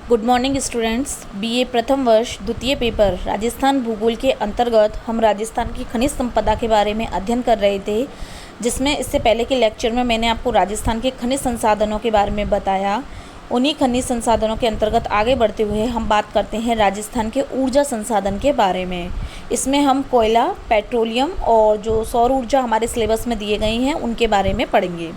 Good morning students. BA प्रथम वर्ष द्वितीय पेपर राजस्थान भूगोल के अंतर्गत हम राजस्थान की खनिज संपदा के बारे में अध्ययन कर रहे थे, जिसमें इससे पहले के लेक्चर में मैंने आपको राजस्थान के खनिज संसाधनों के बारे में बताया। उन्हीं खनिज संसाधनों के अंतर्गत आगे बढ़ते हुए हम बात करते हैं राजस्थान के ऊर्जा संसाधन के बारे में। इसमें हम कोयला, पेट्रोलियम और जो सौर ऊर्जा हमारे सिलेबस में दिए गए हैं उनके बारे में पढ़ेंगे।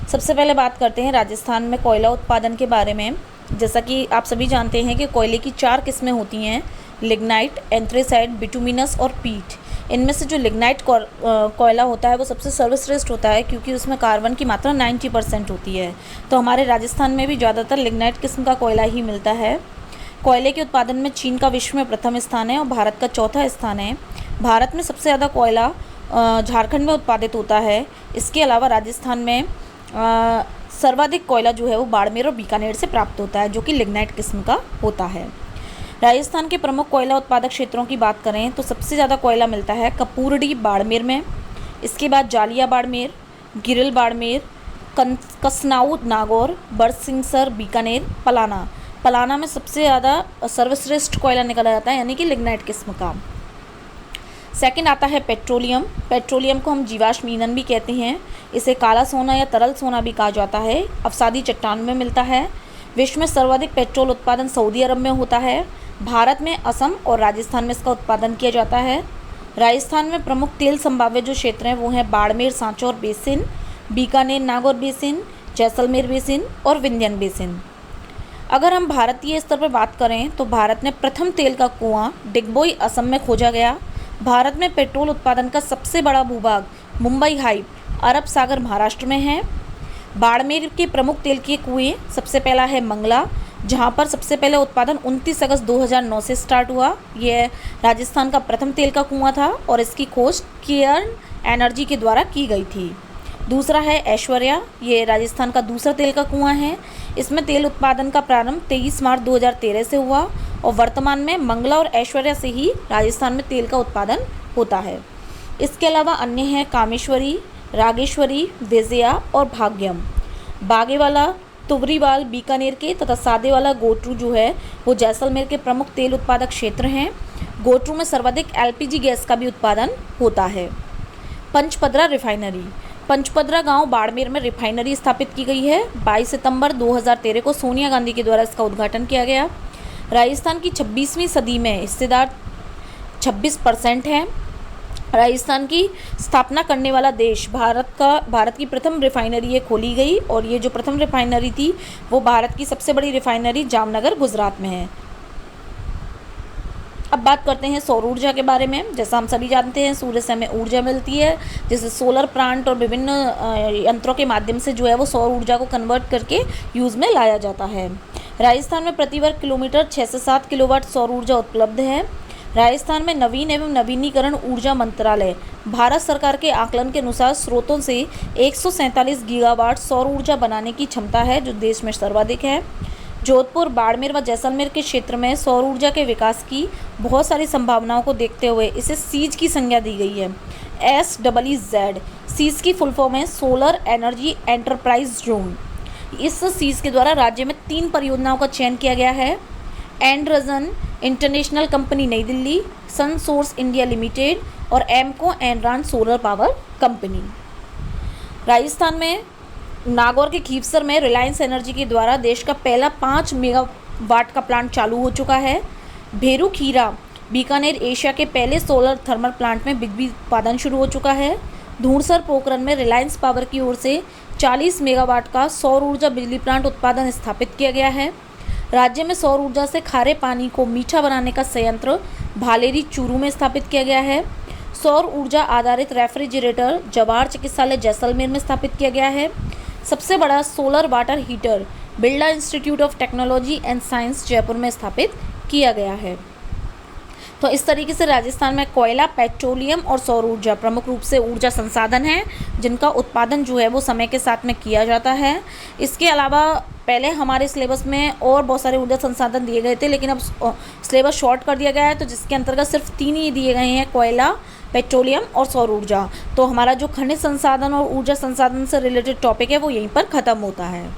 सबसे पहले बात करते हैं राजस्थान में कोयला उत्पादन के बारे में। जैसा कि आप सभी जानते हैं कि कोयले की 4 किस्में होती हैं: लिग्नाइट, एंथ्रेसाइट, बिटुमिनस और पीट। इनमें से जो लिग्नाइट कोयला होता है वो सबसे सर्वश्रेष्ठ होता है, क्योंकि उसमें कार्बन की मात्रा 90% होती है। तो हमारे राजस्थान में भी ज़्यादातर लिग्नाइट किस्म का कोयला ही मिलता है। कोयले के उत्पादन में चीन का विश्व में प्रथम स्थान है और भारत का चौथा स्थान है। भारत में सबसे ज़्यादा कोयला झारखंड में उत्पादित होता है। इसके अलावा राजस्थान में सर्वाधिक कोयला जो है वो बाड़मेर और बीकानेर से प्राप्त होता है, जो कि लिग्नाइट किस्म का होता है। राजस्थान के प्रमुख कोयला उत्पादक क्षेत्रों की बात करें तो सबसे ज़्यादा कोयला मिलता है कपूरडी बाड़मेर में। इसके बाद जालिया बाड़मेर, गिरिल बाड़मेर, कसनाऊ नागौर, बरसिंगसर बीकानेर, पलाना में सबसे ज़्यादा सर्वश्रेष्ठ कोयला निकाला जाता है, यानी कि लिग्नाइट किस्म का। सेकंड आता है पेट्रोलियम। पेट्रोलियम को हम जीवाश्म ईंधन भी कहते हैं। इसे काला सोना या तरल सोना भी कहा जाता है। अवसादी चट्टान में मिलता है। विश्व में सर्वाधिक पेट्रोल उत्पादन सऊदी अरब में होता है। भारत में असम और राजस्थान में इसका उत्पादन किया जाता है। राजस्थान में प्रमुख तेल संभाव्य जो क्षेत्र हैं वो हैं Barmer Sanchore basin, Bikaner Nagaur basin, Jaisalmer basin और विंध्यन बेसिन। अगर हम भारतीय स्तर पर बात करें तो भारत में प्रथम तेल का कुआं डिगबोई असम में खोजा गया। भारत में पेट्रोल उत्पादन का सबसे बड़ा भूभाग मुंबई हाइब अरब सागर महाराष्ट्र में है। बाड़मेर के प्रमुख तेल के कुएं, सबसे पहला है मंगला, जहां पर सबसे पहले उत्पादन 29 अगस्त 2009 से स्टार्ट हुआ। यह राजस्थान का प्रथम तेल का कुआं था और इसकी खोज केयर्न एनर्जी के द्वारा की गई थी। दूसरा है ऐश्वर्या, ये राजस्थान का दूसरा तेल का कुआं है। इसमें तेल उत्पादन का प्रारंभ 23 मार्च 2013 से हुआ और वर्तमान में मंगला और ऐश्वर्या से ही राजस्थान में तेल का उत्पादन होता है। इसके अलावा अन्य हैं कामेश्वरी, रागेश्वरी, विजया और भाग्यम। बागेवाला, तुवरीवाल बीकानेर के तथा सादेवाला गोटरू जो है वो जैसलमेर के प्रमुख तेल उत्पादक क्षेत्र हैं। गोटरू में सर्वाधिक एलपीजी गैस का भी उत्पादन होता है। पंचपदरा रिफाइनरी। पंचपदरा गांव बाड़मेर में रिफाइनरी स्थापित की गई है। 22 सितंबर 2013 को सोनिया गांधी के द्वारा इसका उद्घाटन किया गया। राजस्थान की 26वीं सदी में हिस्सेदार 26% हैं। राजस्थान की स्थापना करने वाला देश भारत की प्रथम रिफाइनरी ये खोली गई और ये जो प्रथम रिफाइनरी थी वो भारत की सबसे बड़ी रिफाइनरी जामनगर गुजरात में है। अब बात करते हैं सौर ऊर्जा के बारे में। जैसा हम सभी जानते हैं सूर्य से हमें ऊर्जा मिलती है, जैसे सोलर प्लांट और विभिन्न यंत्रों के माध्यम से जो है वो सौर ऊर्जा को कन्वर्ट करके यूज़ में लाया जाता है। राजस्थान में प्रति वर्ग किलोमीटर 6 से 7 किलोवाट सौर ऊर्जा उपलब्ध है। राजस्थान में नवीन एवं नवीनीकरण ऊर्जा मंत्रालय भारत सरकार के आकलन के अनुसार स्रोतों से 147 गीगावाट सौर ऊर्जा बनाने की क्षमता है, जो देश में सर्वाधिक है। जोधपुर, बाड़मेर व जैसलमेर के क्षेत्र में सौर ऊर्जा के विकास की बहुत सारी संभावनाओं को देखते हुए इसे सीज की संज्ञा दी गई है। SEZ सीज की फुल फॉर्म है सोलर एनर्जी एंटरप्राइज जोन। इस सीज के द्वारा राज्य में 3 परियोजनाओं का चयन किया गया है: एंड्रजन इंटरनेशनल कंपनी नई दिल्ली, सन सोर्स इंडिया लिमिटेड और एमको एनरान सोलर पावर कंपनी। राजस्थान में नागौर के खीवसर में रिलायंस एनर्जी के द्वारा देश का पहला 5 मेगावाट का प्लांट चालू हो चुका है। भेरू खीरा बीकानेर एशिया के पहले सोलर थर्मल प्लांट में बिजली उत्पादन शुरू हो चुका है। धूड़सर पोखरन में रिलायंस पावर की ओर से 40 मेगावाट का सौर ऊर्जा बिजली प्लांट उत्पादन स्थापित किया गया है। राज्य में सौर ऊर्जा से खारे पानी को मीठा बनाने का संयंत्र भालेरी चूरू में स्थापित किया गया है। सौर ऊर्जा आधारित रेफ्रिजरेटर जवाहर चिकित्सालय जैसलमेर में स्थापित किया गया है। सबसे बड़ा solar water heater Birla institute of technology and science Jaipur में स्थापित किया गया है। तो इस तरीके से राजस्थान में कोयला, पेट्रोलियम और सौर ऊर्जा प्रमुख रूप से ऊर्जा संसाधन हैं, जिनका उत्पादन जो है वो समय के साथ में किया जाता है। इसके अलावा पहले हमारे सिलेबस में और बहुत सारे ऊर्जा संसाधन दिए गए थे, लेकिन अब सिलेबस शॉर्ट कर दिया गया है, तो जिसके अंतर्गत सिर्फ 3 ही दिए गए हैं: कोयला, पेट्रोलियम और सौर ऊर्जा। तो हमारा जो खनिज संसाधन और ऊर्जा संसाधन से रिलेटेड टॉपिक है वो यहीं पर ख़त्म होता है।